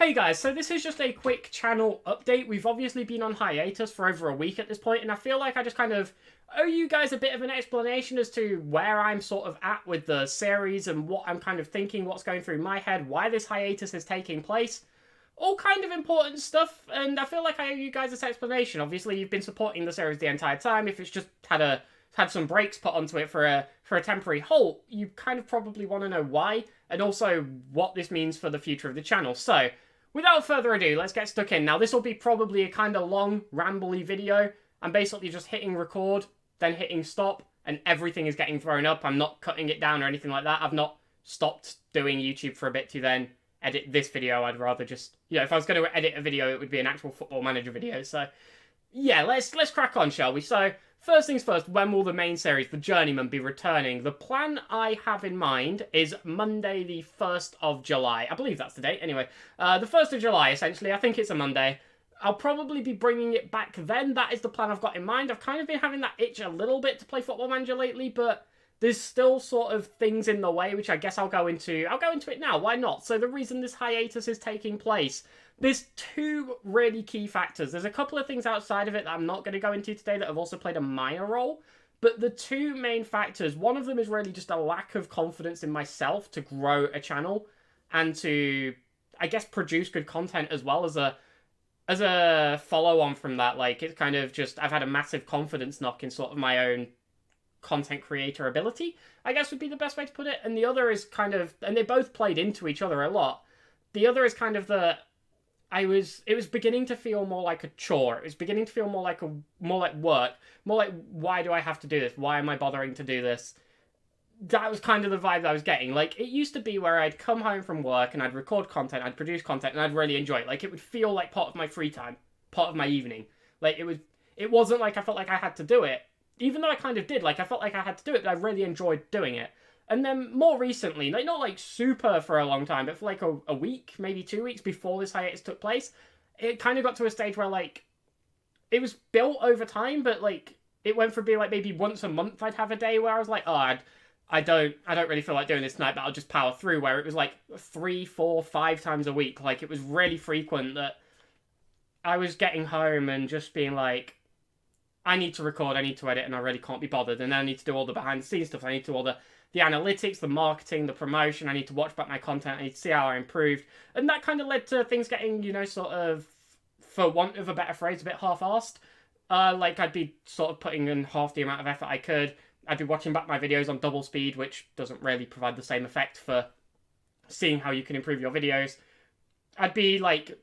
Hey guys, so this is just a quick channel update. We've obviously been on hiatus for over a week at this point, and I feel like I just kind of owe you guys a bit of an explanation as to where I'm sort of at with the series and what I'm kind of thinking, what's going through my head, why this hiatus is taking place. All kind of important stuff, and I feel like I owe you guys this explanation. Obviously, you've been supporting the series the entire time. If it's just had some breaks put onto it for a temporary halt, you kind of probably want to know why, and also what this means for the future of the channel. So, without further ado, let's get stuck in. Now, this will be probably a kind of long, rambly video. I'm basically just hitting record, then hitting stop, and everything is getting thrown up. I'm not cutting it down or anything like that. I've not stopped doing YouTube for a bit to then edit this video. I'd rather just, if I was going to edit a video, it would be an actual Football Manager video. So, yeah, let's crack on, shall we? So, first things first, when will the main series, the Journeyman, be returning? The plan I have in mind is Monday the 1st of July. I believe that's the date. Anyway, the 1st of July, essentially. I think it's a Monday. I'll probably be bringing it back then. That is the plan I've got in mind. I've kind of been having that itch a little bit to play Football Manager lately, but there's still sort of things in the way, which I guess I'll go into it now. Why not? So the reason this hiatus is taking place, there's two really key factors. There's a couple of things outside of it that I'm not going to go into today that have also played a minor role. But the two main factors, one of them is really just a lack of confidence in myself to grow a channel and to, I guess, produce good content as well as a follow-on from that. Like, it's kind of just, I've had a massive confidence knock in sort of my own content creator ability, I guess would be the best way to put it. And the other is kind of, and they both played into each other a lot. The other is kind of it was beginning to feel more like a chore. It was beginning to feel more like work, more like, why do I have to do this? Why am I bothering to do this? That was kind of the vibe that I was getting. Like, it used to be where I'd come home from work and I'd record content, I'd produce content, and I'd really enjoy it. Like, it would feel like part of my free time, part of my evening. Like, it wasn't like I felt like I had to do it. Even though I kind of did, like, I felt like I had to do it, but I really enjoyed doing it. And then more recently, like, not like super for a long time, but for like a week, maybe 2 weeks before this hiatus took place, it kind of got to a stage where, like, it was built over time, but, like, it went from being, like, maybe once a month I'd have a day where I was like, oh, I don't really feel like doing this tonight, but I'll just power through, where it was, like, 3, 4, 5 times a week. Like, it was really frequent that I was getting home and just being like, I need to record, I need to edit, and I really can't be bothered. And then I need to do all the behind-the-scenes stuff. I need to do all the analytics, the marketing, the promotion. I need to watch back my content. I need to see how I improved. And that kind of led to things getting, sort of, for want of a better phrase, a bit half-arsed. Like, I'd be sort of putting in half the amount of effort I could. I'd be watching back my videos on double speed, which doesn't really provide the same effect for seeing how you can improve your videos. I'd be, like,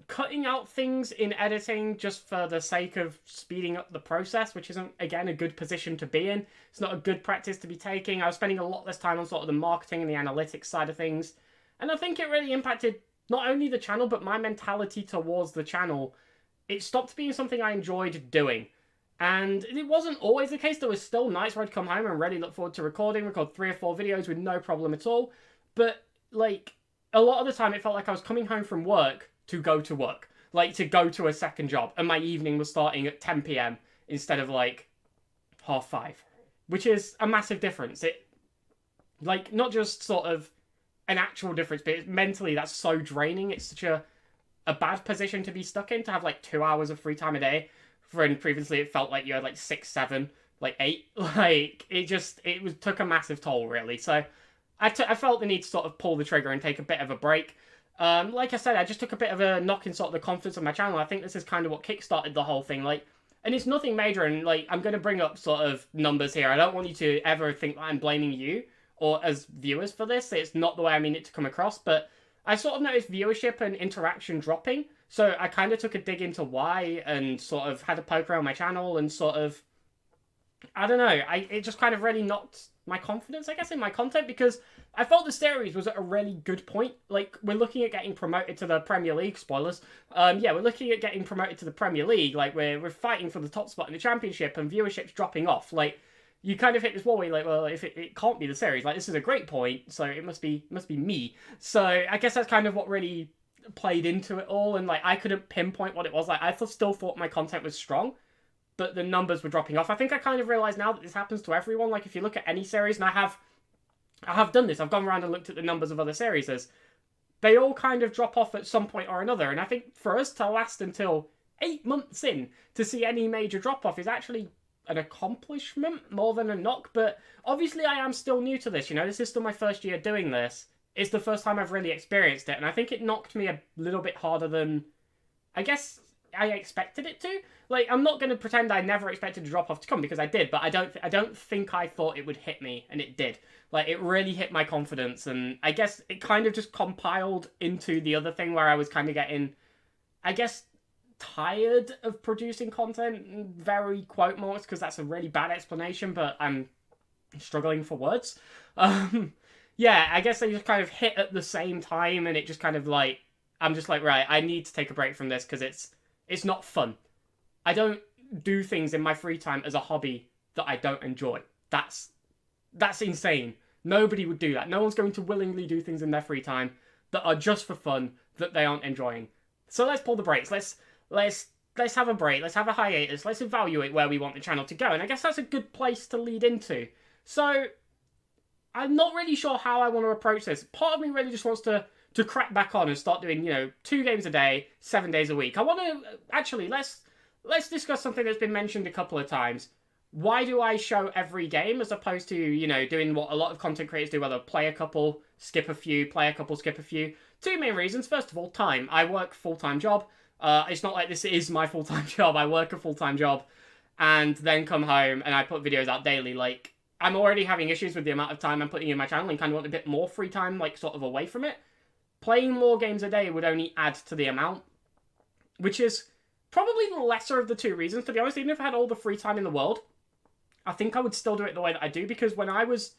cutting out things in editing just for the sake of speeding up the process, which isn't, again, a good position to be in. It's not a good practice to be taking. I was spending a lot less time on sort of the marketing and the analytics side of things. And I think it really impacted not only the channel, but my mentality towards the channel. It stopped being something I enjoyed doing. And it wasn't always the case. There was still nights where I'd come home and really look forward to record 3 or 4 videos with no problem at all. But, like, a lot of the time it felt like I was coming home from work to go to work, like to go to a second job, and my evening was starting at 10 p.m. instead of like 5:30, which is a massive difference. It, like, not just sort of an actual difference, but mentally that's so draining. It's such a bad position to be stuck in, to have like 2 hours of free time a day, when previously it felt like you had like 6, 7, like 8. Like, it took a massive toll, really. So I felt the need to sort of pull the trigger and take a bit of a break. Like I said, I just took a bit of a knock in sort of the confidence of my channel. I think this is kind of what kickstarted the whole thing. Like, and it's nothing major, and like, I'm going to bring up sort of numbers here. I don't want you to ever think that I'm blaming you or as viewers for this. It's not the way I mean it to come across, but I sort of noticed viewership and interaction dropping. So I kind of took a dig into why, and sort of had a poke around my channel, and sort of, I don't know, it just kind of really knocked my confidence, I guess, in my content, because I felt the series was at a really good point. Like, we're looking at getting promoted to the Premier League, spoilers. Yeah, we're looking at getting promoted to the Premier League. Like, we're fighting for the top spot in the Championship, and viewership's dropping off. Like, you kind of hit this wall where you're like, well, if it can't be the series, like, this is a great point, so it must be me. So I guess that's kind of what really played into it all, and like, I couldn't pinpoint what it was. Like, I still thought my content was strong, but the numbers were dropping off. I think I kind of realised now that this happens to everyone. Like, if you look at any series, and I have done this, I've gone around and looked at the numbers of other series, they all kind of drop off at some point or another. And I think for us to last until 8 months in to see any major drop off is actually an accomplishment more than a knock. But obviously I am still new to this, you know, this is still my first year doing this. It's the first time I've really experienced it, and I think it knocked me a little bit harder than I guess I expected it to. Like, I'm not going to pretend I never expected a drop-off to come, because I did, but I don't think I thought it would hit me, and it did. Like, it really hit my confidence, and I guess it kind of just compiled into the other thing where I was kind of getting, I guess, tired of producing content, very quote marks, because that's a really bad explanation, but I'm struggling for words. Yeah, I guess they just kind of hit at the same time, and it just kind of like, I'm just like, right, I need to take a break from this because it's not fun. I don't do things in my free time as a hobby that I don't enjoy. That's insane. Nobody would do that. No one's going to willingly do things in their free time that are just for fun that they aren't enjoying. So let's pull the brakes. Let's have a break. Let's have a hiatus. Let's evaluate where we want the channel to go. And I guess that's a good place to lead into. So I'm not really sure how I want to approach this. Part of me really just wants to crack back on and start doing, 2 games a day, 7 days a week. I want to, actually, let's discuss something that's been mentioned a couple of times. Why do I show every game as opposed to, doing what a lot of content creators do, whether play a couple, skip a few, play a couple, skip a few? 2 main reasons. First of all, time. I work a full-time job. It's not like this is my full-time job. I work a full-time job and then come home and I put videos out daily. Like, I'm already having issues with the amount of time I'm putting in my channel and kind of want a bit more free time, like, sort of away from it. Playing more games a day would only add to the amount, which is probably the lesser of the 2 reasons, to be honest. Even if I had all the free time in the world, I think I would still do it the way that I do, because when I was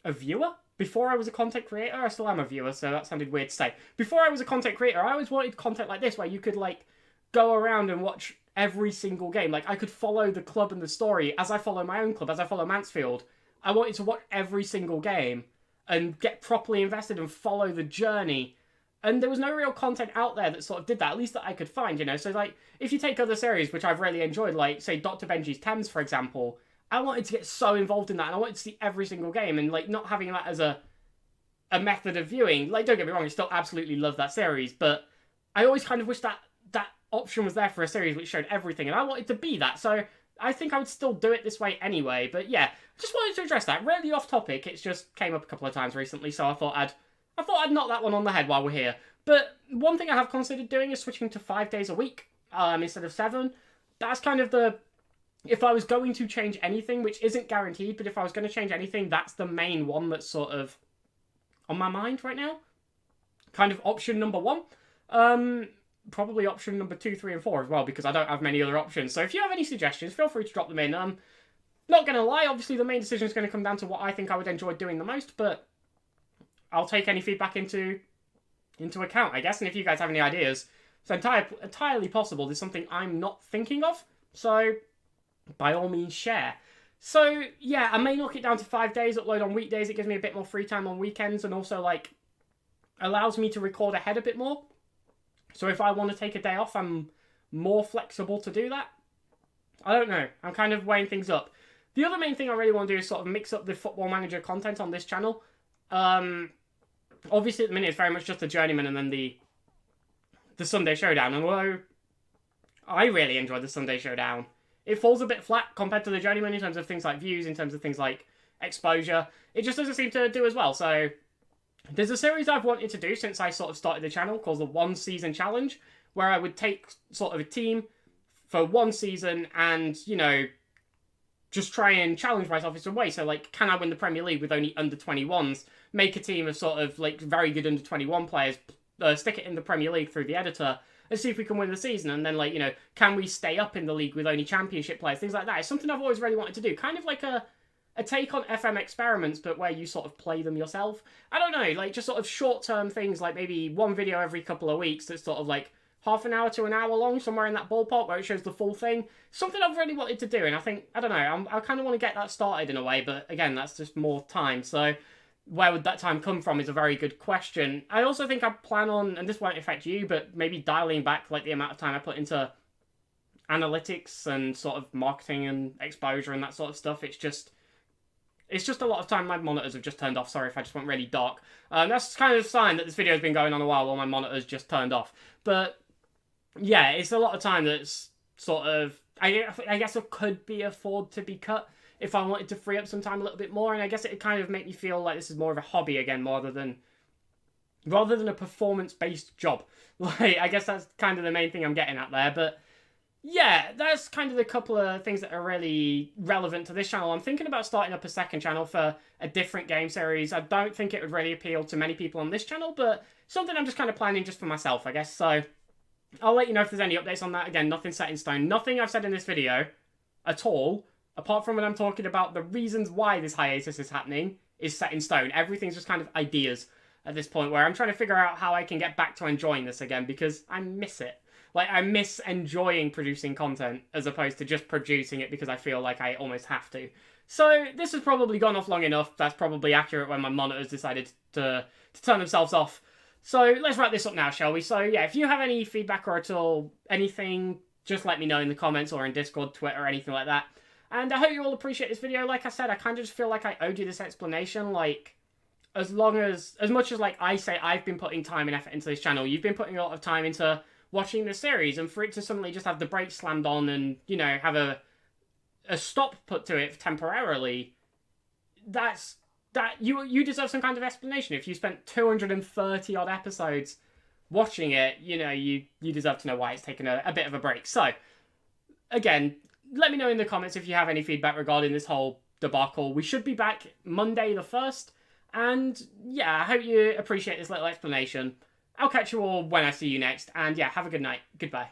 a viewer, before I was a content creator, I still am a viewer, so that sounded weird to say. Before I was a content creator, I always wanted content like this, where you could, like, go around and watch every single game. Like, I could follow the club and the story as I follow my own club, as I follow Mansfield. I wanted to watch every single game and get properly invested and follow the journey. And there was no real content out there that sort of did that, at least that I could find, So, like, if you take other series, which I've really enjoyed, like, say, Dr. Benji's Thames, for example, I wanted to get so involved in that, and I wanted to see every single game, and, like, not having that as a method of viewing. Like, don't get me wrong, I still absolutely love that series, but I always kind of wish that option was there for a series which showed everything, and I wanted to be that, so I think I would still do it this way anyway. But yeah, just wanted to address that. Really off topic, it's just came up a couple of times recently, so I thought I'd knock that one on the head while we're here. But one thing I have considered doing is switching to 5 days a week instead of 7. That's kind of if I was going to change anything, which isn't guaranteed, but if I was going to change anything, that's the main one that's sort of on my mind right now. Kind of option number 1. Probably option number 2, 3, and 4 as well, because I don't have many other options. So if you have any suggestions, feel free to drop them in. Not going to lie, obviously the main decision is going to come down to what I think I would enjoy doing the most, but I'll take any feedback into account, I guess. And if you guys have any ideas, it's entirely possible there's something I'm not thinking of, so by all means share. So yeah, I may knock it down to 5 days, upload on weekdays. It gives me a bit more free time on weekends, and also, like, allows me to record ahead a bit more. So if I want to take a day off, I'm more flexible to do that. I don't know. I'm kind of weighing things up. The other main thing I really want to do is sort of mix up the Football Manager content on this channel. Obviously, at the minute, it's very much just the Journeyman and then the Sunday Showdown. And although I really enjoy the Sunday Showdown, it falls a bit flat compared to the Journeyman in terms of things like views, in terms of things like exposure. It just doesn't seem to do as well. So there's a series I've wanted to do since I sort of started the channel called the 1 Season Challenge, where I would take sort of a team for 1 season and, just try and challenge myself in some way. So, like, can I win the Premier League with only under-21s? Make a team of sort of, like, very good under-21 players, stick it in the Premier League through the editor, and see if we can win the season. And then, like, can we stay up in the league with only Championship players? Things like that. It's something I've always really wanted to do. Kind of like a take on FM experiments, but where you sort of play them yourself. I don't know, like, just sort of short-term things, like maybe 1 video every couple of weeks that's sort of, like, half an hour to an hour long, somewhere in that ballpark where it shows the full thing. Something I've really wanted to do, and I don't know, I kind of want to get that started in a way, but again, that's just more time. So where would that time come from is a very good question. I also think I plan on, and this won't affect you, but maybe dialing back, like, the amount of time I put into analytics and sort of marketing and exposure and that sort of stuff. It's just a lot of time my monitors have just turned off. Sorry if I just went really dark. That's kind of a sign that this video has been going on a while my monitors just turned off. But yeah, it's a lot of time that's sort of... I guess it could be afford to be cut if I wanted to free up some time a little bit more. And I guess it kind of make me feel like this is more of a hobby again, rather than a performance-based job. Like, I guess that's kind of the main thing I'm getting at there. But yeah, that's kind of the couple of things that are really relevant to this channel. I'm thinking about starting up a second channel for a different game series. I don't think it would really appeal to many people on this channel, but something I'm just kind of planning just for myself, I guess. So I'll let you know if there's any updates on that. Again, nothing set in stone. Nothing I've said in this video at all, apart from when I'm talking about the reasons why this hiatus is happening, is set in stone. Everything's just kind of ideas at this point, where I'm trying to figure out how I can get back to enjoying this again, because I miss it. Like, I miss enjoying producing content as opposed to just producing it because I feel like I almost have to. So this has probably gone off long enough. That's probably accurate when my monitors decided to turn themselves off. So let's wrap this up now, shall we? So yeah, if you have any feedback or at all anything, just let me know in the comments or in Discord, Twitter, or anything like that. And I hope you all appreciate this video. Like I said, I kind of just feel like I owed you this explanation. Like, as much as like I say I've been putting time and effort into this channel, you've been putting a lot of time into watching the series, and for it to suddenly just have the brakes slammed on and, you know, have a stop put to it temporarily, that you deserve some kind of explanation. If you spent 230 odd episodes watching it, you know, you deserve to know why it's taken a bit of a break. So again, let me know in the comments if you have any feedback regarding this whole debacle. We should be back Monday the 1st, and yeah, I hope you appreciate this little explanation. I'll catch you all when I see you next, and yeah, have a good night. Goodbye.